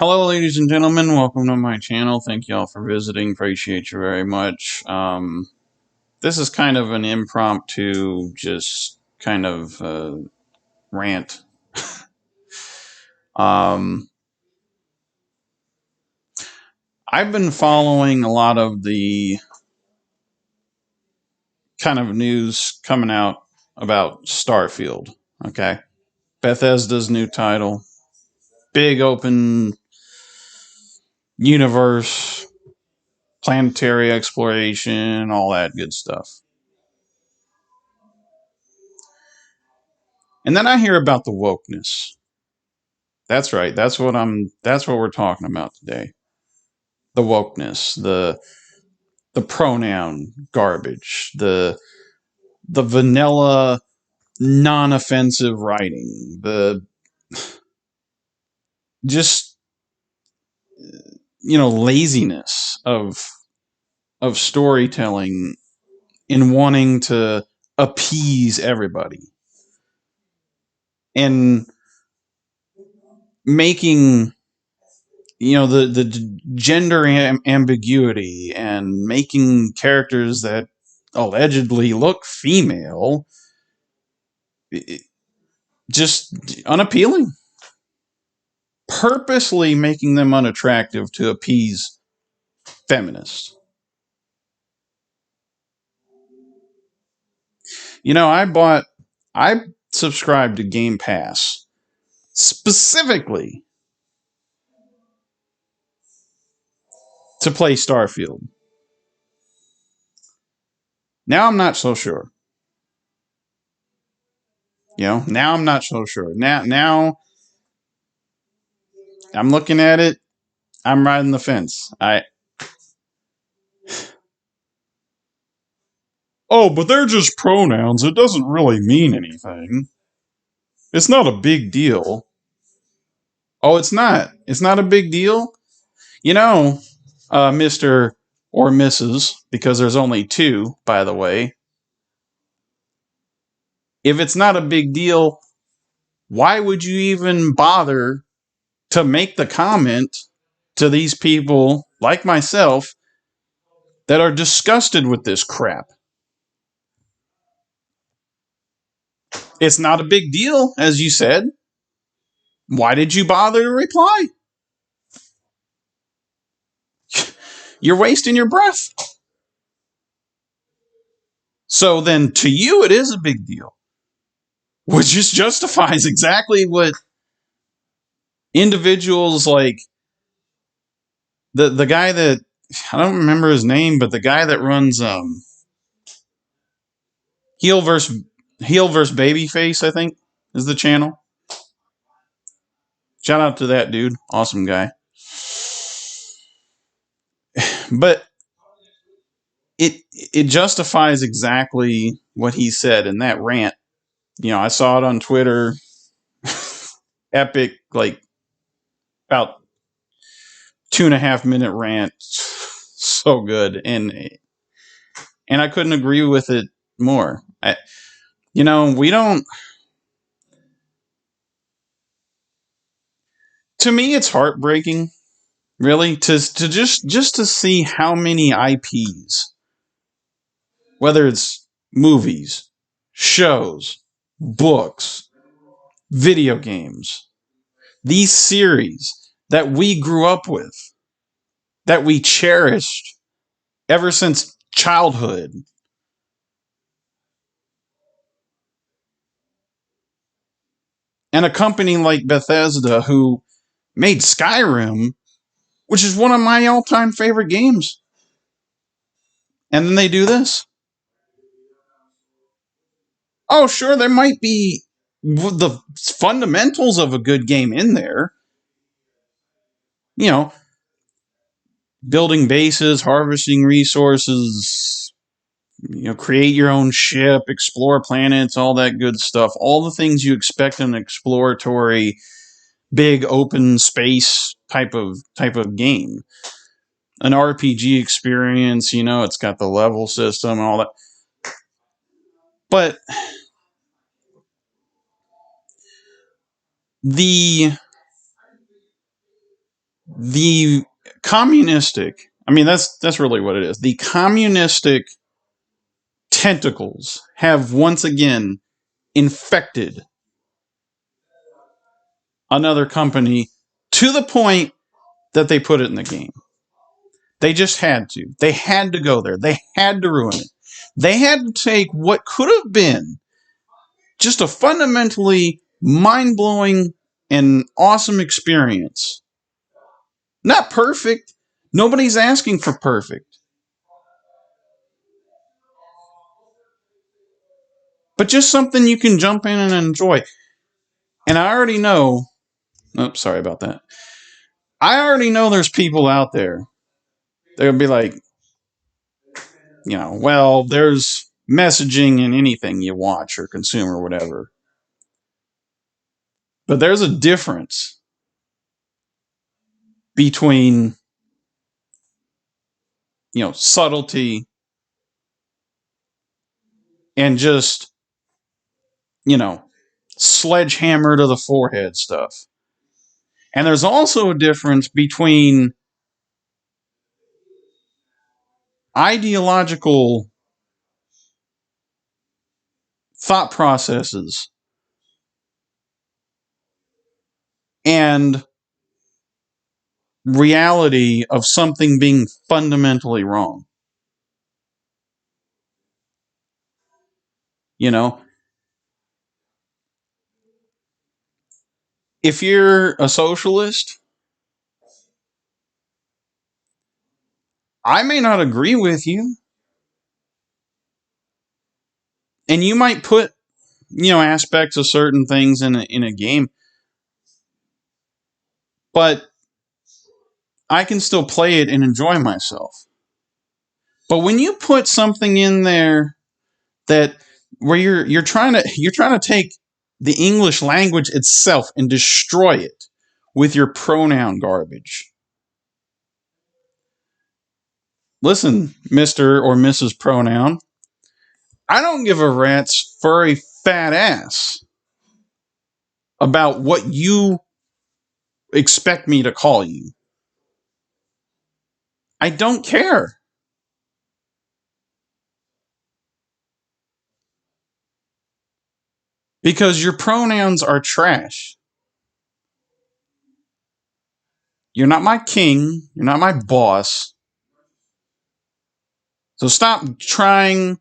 Hello, ladies and gentlemen. Welcome to my channel. Thank you all for visiting. Appreciate you very much. This is kind of an impromptu, just kind of rant. Um, I've been following a lot of the kind of news coming out about Starfield. Okay, Bethesda's new title, big open universe, planetary exploration, all that good stuff. And then I hear about the wokeness. That's right. That's what we're talking about today. The wokeness, the pronoun garbage, the vanilla non-offensive writing, the just laziness of storytelling in wanting to appease everybody and making the gender ambiguity and making characters that allegedly look female just unappealing, purposely making them unattractive to appease feminists. I subscribed to Game Pass specifically to play Starfield. Now I'm not so sure. Now I'm not so sure. Now I'm looking at it. I'm riding the fence. But they're just pronouns. It doesn't really mean anything. It's not a big deal. Oh, it's not. It's not a big deal. Mr. or Mrs., because there's only two, by the way. If it's not a big deal, why would you even bother to make the comment to these people like myself that are disgusted with this crap? It's not a big deal, as you said. Why did you bother to reply? You're wasting your breath. So then to you, it is a big deal, which just justifies exactly what individuals like the guy that, I don't remember his name, but the guy that runs heel versus babyface, I think, is the channel. Shout out to that dude, awesome guy. But it justifies exactly what he said in that rant. I saw it on Twitter. Epic, like about 2.5 minute rant. So good, and I couldn't agree with it more. We don't. To me, it's heartbreaking, really, to just to see how many IPs, whether it's movies, shows, books, video games, these series that we grew up with, that we cherished ever since childhood. And a company like Bethesda, who made Skyrim, which is one of my all-time favorite games, and then they do this. Oh, sure, there might be the fundamentals of a good game in there. Building bases, harvesting resources, create your own ship, explore planets, all that good stuff. All the things you expect in an exploratory, big open space type of game. An RPG experience, it's got the level system and all that. But the the communistic, I mean, that's really what it is. The communistic tentacles have once again infected another company to the point that they put it in the game. They just had to. They had to go there. They had to ruin it. They had to take what could have been just a fundamentally mind-blowing and awesome experience. Not perfect. Nobody's asking for perfect. But just something you can jump in and enjoy. And I already know, oh, sorry about that. I already know there's people out there. They'll be like, well, there's messaging in anything you watch or consume or whatever. But there's a difference between, subtlety and just, you know, sledgehammer to the forehead stuff. And there's also a difference between ideological thought processes and reality of something being fundamentally wrong. You know, if you're a socialist, I may not agree with you. And you might put, aspects of certain things in a game, but I can still play it and enjoy myself. But when you put something in there that where you're trying to take the English language itself and destroy it with your pronoun garbage. Listen, Mr. or Mrs. Pronoun, I don't give a rat's furry fat ass about what you expect me to call you. I don't care. Because your pronouns are trash. You're not my king. You're not my boss. So stop trying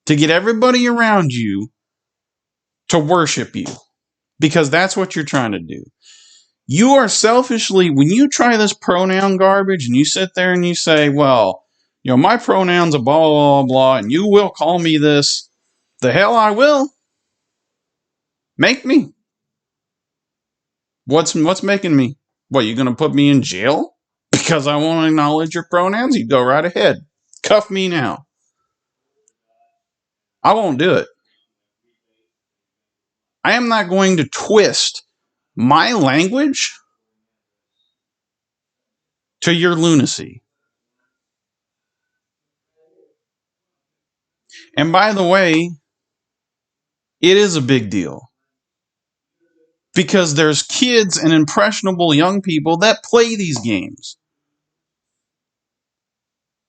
to get everybody around you to worship you. Because that's what you're trying to do. You are selfishly, when you try this pronoun garbage and you sit there and you say, well, my pronouns are blah, blah, blah, and you will call me this. The hell I will. Make me. What's making me? What, you going to put me in jail? Because I won't acknowledge your pronouns? You go right ahead. Cuff me now. I won't do it. I am not going to twist my language to your lunacy. And by the way, it is a big deal. Because there's kids and impressionable young people that play these games.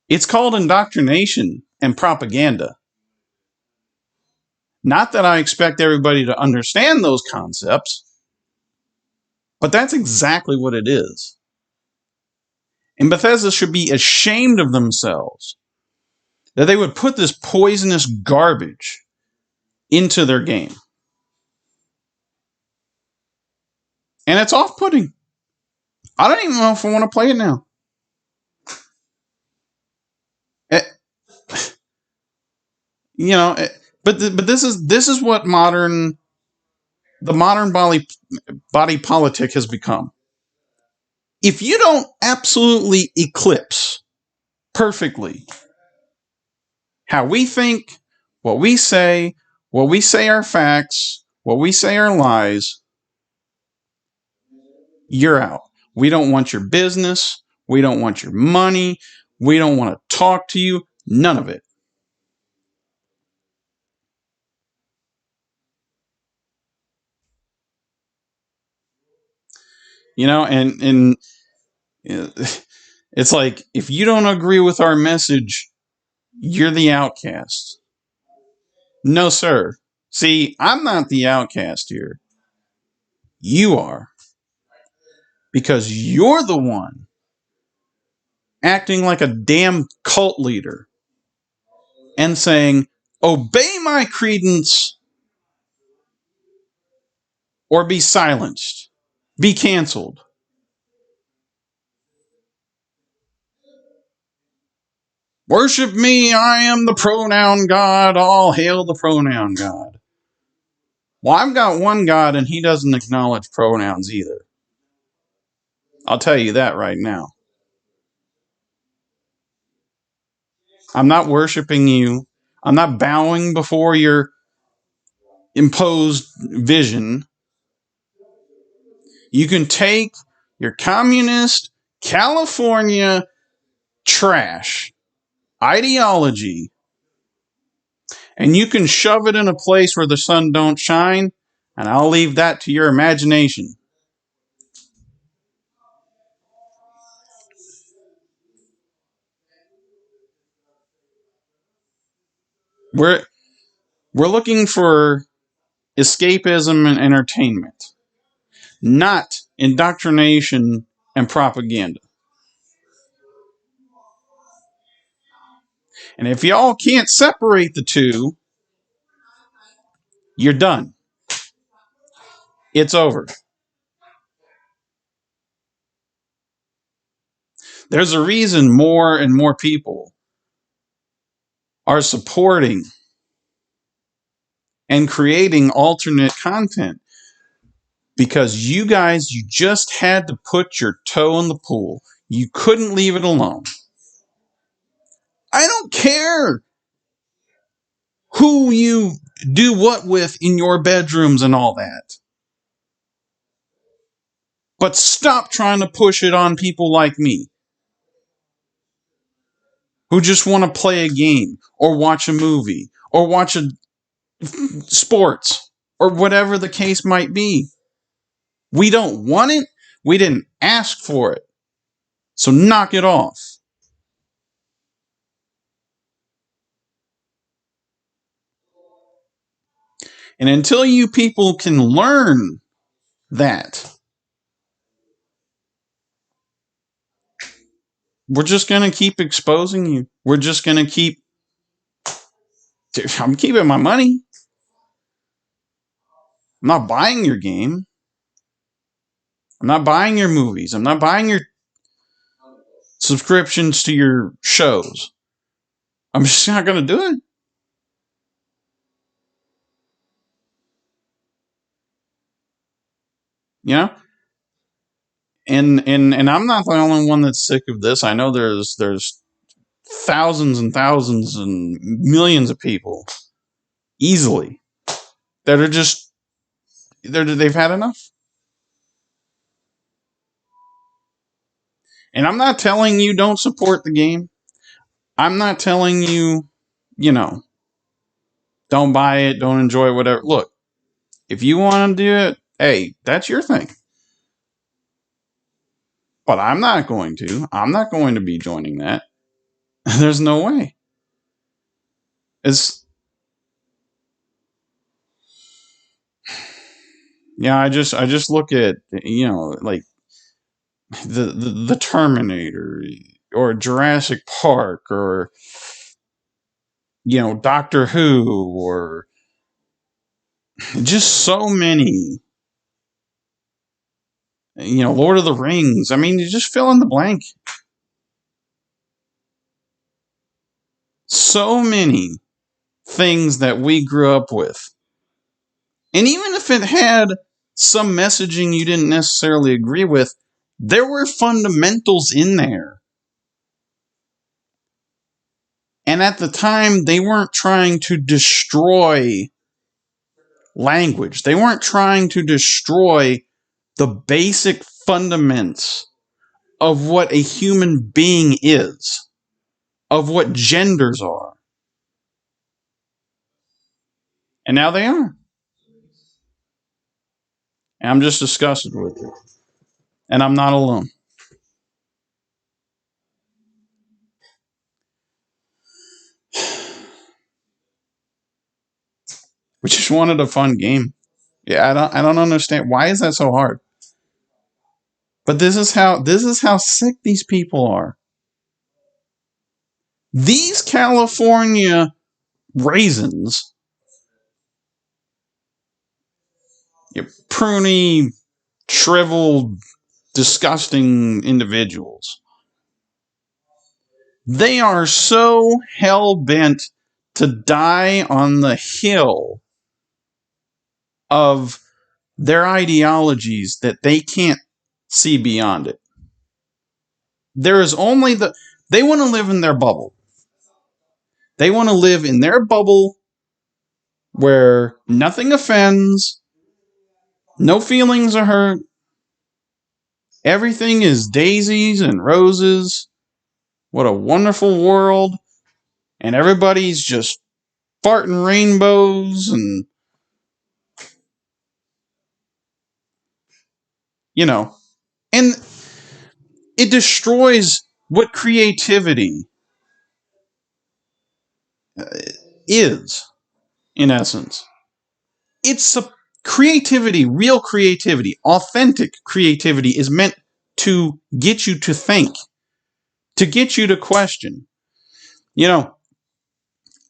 It's called indoctrination and propaganda. Not that I expect everybody to understand those concepts, but that's exactly what it is. And Bethesda should be ashamed of themselves that they would put this poisonous garbage into their game. And it's off-putting. I don't even know if I want to play it now. But this is what the modern body politic has become. If you don't absolutely eclipse perfectly how we think, what we say are facts, what we say are lies, you're out. We don't want your business. We don't want your money. We don't want to talk to you. None of it. And It's like, if you don't agree with our message, you're the outcast. No, sir. See, I'm not the outcast here. You are. Because you're the one acting like a damn cult leader and saying, obey my credence or be silenced, be canceled. Worship me, I am the pronoun God, all hail the pronoun God. Well, I've got one God and he doesn't acknowledge pronouns either. I'll tell you that right now. I'm not worshiping you. I'm not bowing before your imposed vision. You can take your communist California trash ideology and you can shove it in a place where the sun don't shine, and I'll leave that to your imagination. We're looking for escapism and entertainment, not indoctrination and propaganda. And if y'all can't separate the two, you're done. It's over. There's a reason more and more people are supporting and creating alternate content, because you guys, you just had to put your toe in the pool. You couldn't leave it alone. I don't care who you do what with in your bedrooms and all that. But stop trying to push it on people like me who just want to play a game or watch a movie or watch a sports or whatever the case might be. We don't want it. We didn't ask for it. So knock it off. And until you people can learn that, we're just going to keep exposing you. We're just going to keep. I'm keeping my money. I'm not buying your game. I'm not buying your movies. I'm not buying your subscriptions to your shows. I'm just not going to do it. You know? And I'm not the only one that's sick of this. I know there's thousands and thousands and millions of people easily that are just they've had enough. And I'm not telling you don't support the game. I'm not telling you, you know, don't buy it, don't enjoy it, whatever. Look, if you want to do it, hey, that's your thing. But I'm not going to. I'm not going to be joining that. There's no way. It's yeah. I just look at, like the Terminator or Jurassic Park or Doctor Who or just so many, Lord of the Rings. I mean, you just fill in the blank. So many things that we grew up with. And even if it had some messaging you didn't necessarily agree with, there were fundamentals in there. And at the time, they weren't trying to destroy language. They weren't trying to destroy the basic fundaments of what a human being is, of what genders are. And now they are. And I'm just disgusted with it. And I'm not alone. We just wanted a fun game. Yeah, I don't understand. Why is that so hard? But this is how sick these people are. These California raisins, you pruny, shriveled, disgusting individuals. They are so hell bent to die on the hill of their ideologies that they can't see beyond it. There is only they want to live in their bubble. They want to live in their bubble where nothing offends, no feelings are hurt, everything is daisies and roses. What a wonderful world. And everybody's just farting rainbows and, and it destroys what creativity is, in essence. It's a creativity, real creativity, authentic creativity is meant to get you to think, to get you to question.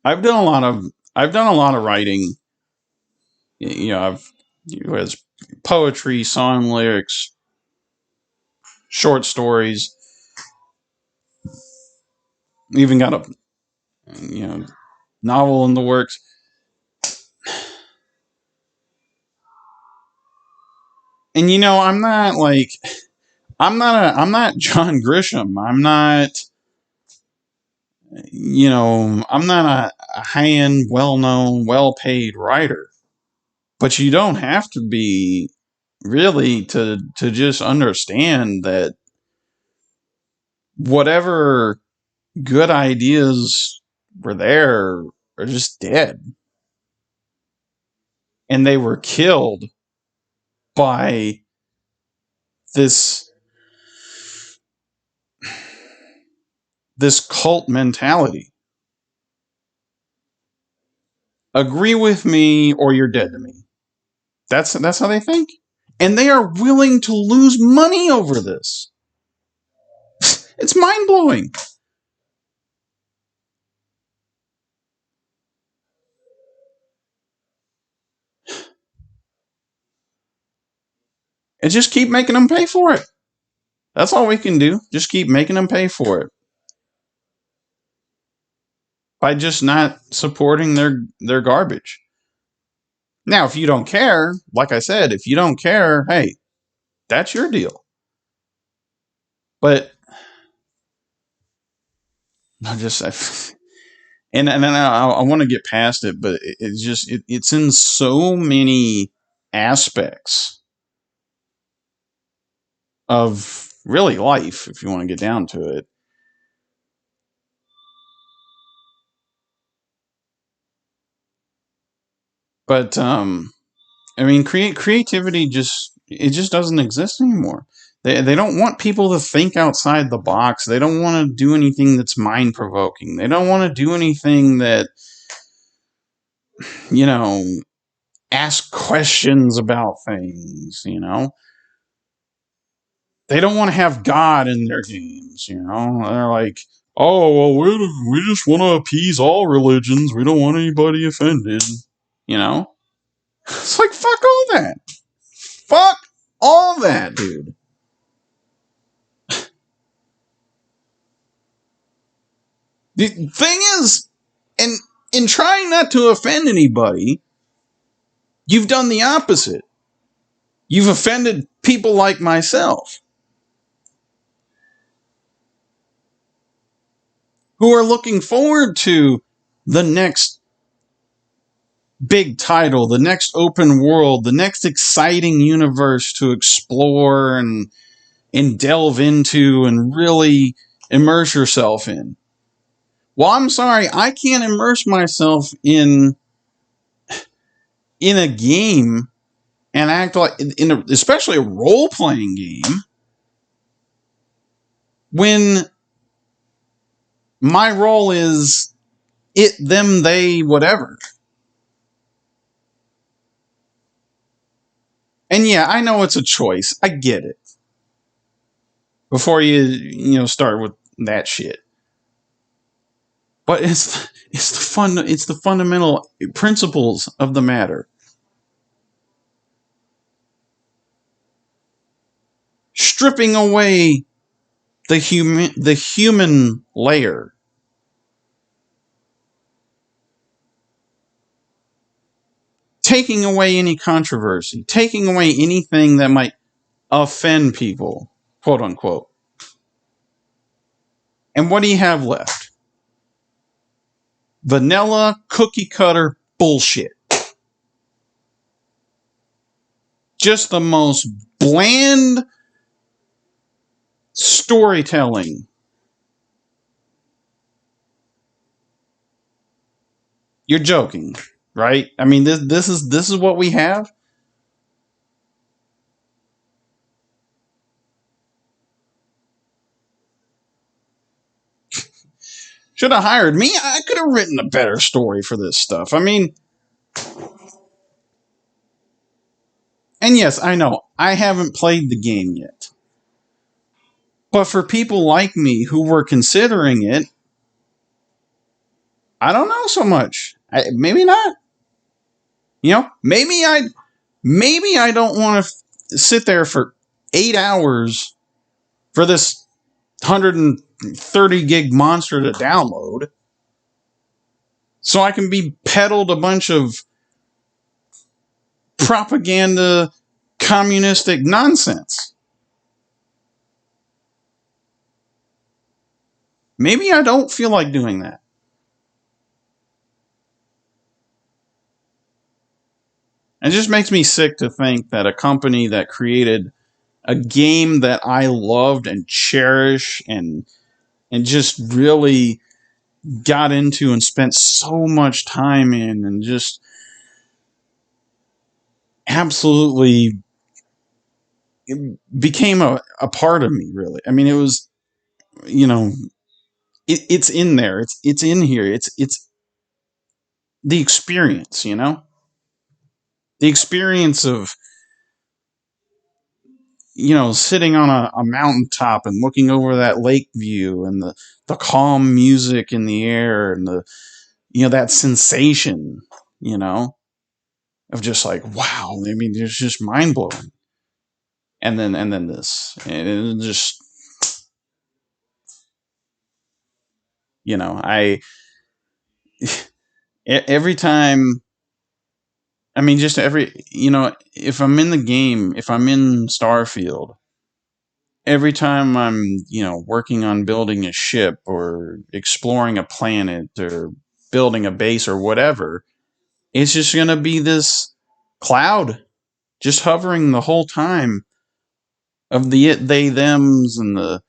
I've done a lot of writing. I've has poetry, song lyrics, short stories. Even got a novel in the works. And I'm not John Grisham. I'm not a high-end, well-known, well-paid writer. But you don't have to be really to just understand that whatever good ideas were there are just dead. And they were killed by this cult mentality. Agree with me or you're dead to me. That's how they think. And they are willing to lose money over this. It's mind-blowing. And just keep making them pay for it. That's all we can do. Just keep making them pay for it. By just not supporting their garbage. Now, if you don't care, like I said, if you don't care, hey, that's your deal. But I just and I want to get past it, but it's just it's in so many aspects of really life, if you want to get down to it. But I mean, creativity just doesn't exist anymore. They don't want people to think outside the box. They don't want to do anything that's mind provoking. They don't want to do anything that you know ask questions about things. They don't want to have God in their games. They're like, oh well, we just want to appease all religions. We don't want anybody offended. It's like fuck all that. Fuck all that, dude. The thing is, and in trying not to offend anybody, you've done the opposite. You've offended people like myself who are looking forward to the next big title, the next open world, the next exciting universe to explore and delve into and really immerse yourself in. Well, I'm sorry, I can't immerse myself in a game and act like especially a role-playing game when my role is it, them, they, whatever. And yeah, I know it's a choice. I get it. Before you start with that shit. But it's the fundamental principles of the matter. Stripping away the human layer. Taking away any controversy, taking away anything that might offend people, quote unquote. And what do you have left? Vanilla cookie cutter bullshit. Just the most bland storytelling. You're joking, right? I mean, this is what we have. Should have hired me. I could have written a better story for this stuff. I mean, and yes, I know I haven't played the game yet. But for people like me who were considering it, I don't know so much. Maybe not. Maybe I don't want to sit there for 8 hours for this 130 gig monster to download, so I can be peddled a bunch of propaganda, communistic nonsense. Maybe I don't feel like doing that. It just makes me sick to think that a company that created a game that I loved and cherish and just really got into and spent so much time in and just absolutely became a part of me, really. I mean, it was, you know, it's in there. It's in here. It's the experience. The experience of, sitting on a mountaintop and looking over that lake view and the calm music in the air and that sensation, you know, of just like, wow. I mean, it's just mind blowing. And then this, and it just, I every time. I mean, just if I'm in the game, if I'm in Starfield, every time I'm, working on building a ship or exploring a planet or building a base or whatever, it's just going to be this cloud just hovering the whole time of the it, they, thems and the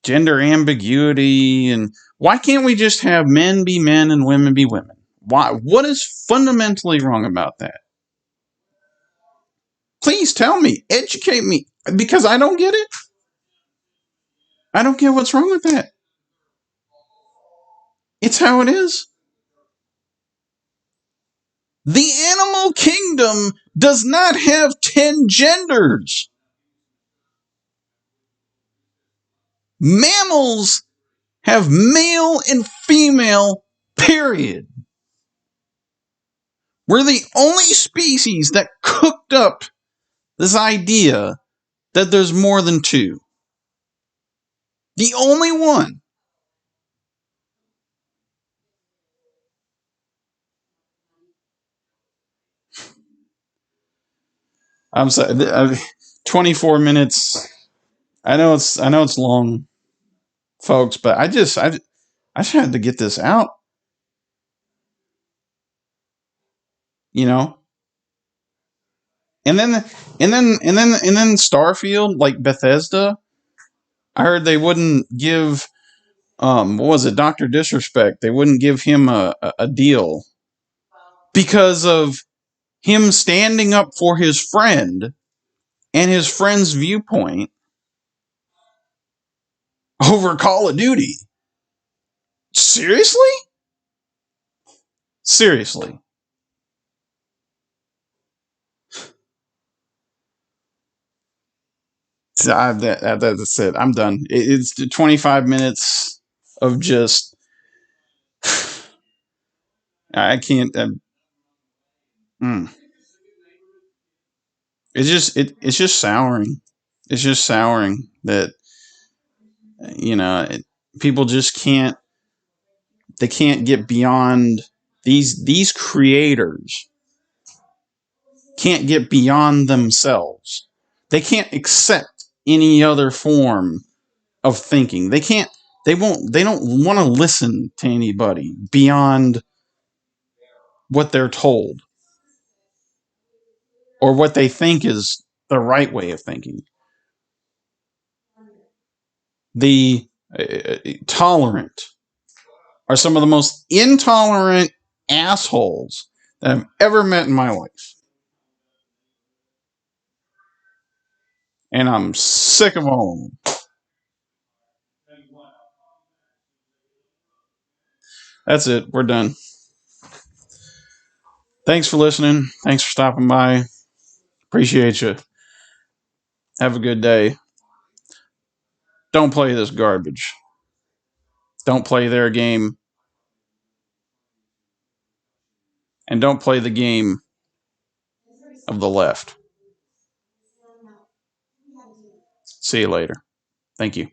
gender ambiguity. And why can't we just have men be men and women be women? Why? What is fundamentally wrong about that? Please tell me, educate me, because I don't get it. I don't get what's wrong with that. It's how it is. The animal kingdom does not have 10 genders. Mammals have male and female, period. We're the only species that cooked up this idea that there's more than two. The only one. I'm sorry. 24 minutes. I know it's long, folks, but I just had to get this out. You know, and then Starfield, like Bethesda. I heard they wouldn't give what was it, Doctor Disrespect? They wouldn't give him a deal because of him standing up for his friend and his friend's viewpoint over Call of Duty. Seriously? Seriously. That's it. I'm done. It's 25 minutes of just I can't. Mm. It's just souring. It's just souring that you know people just can't. They can't get beyond these creators. Can't get beyond themselves. They can't accept any other form of thinking. They can't. They won't. They don't want to listen to anybody beyond what they're told or what they think is the right way of thinking. The tolerant are some of the most intolerant assholes that I've ever met in my life. And I'm sick of all of them. That's it. We're done. Thanks for listening. Thanks for stopping by. Appreciate you. Have a good day. Don't play this garbage. Don't play their game. And don't play the game of the left. See you later. Thank you.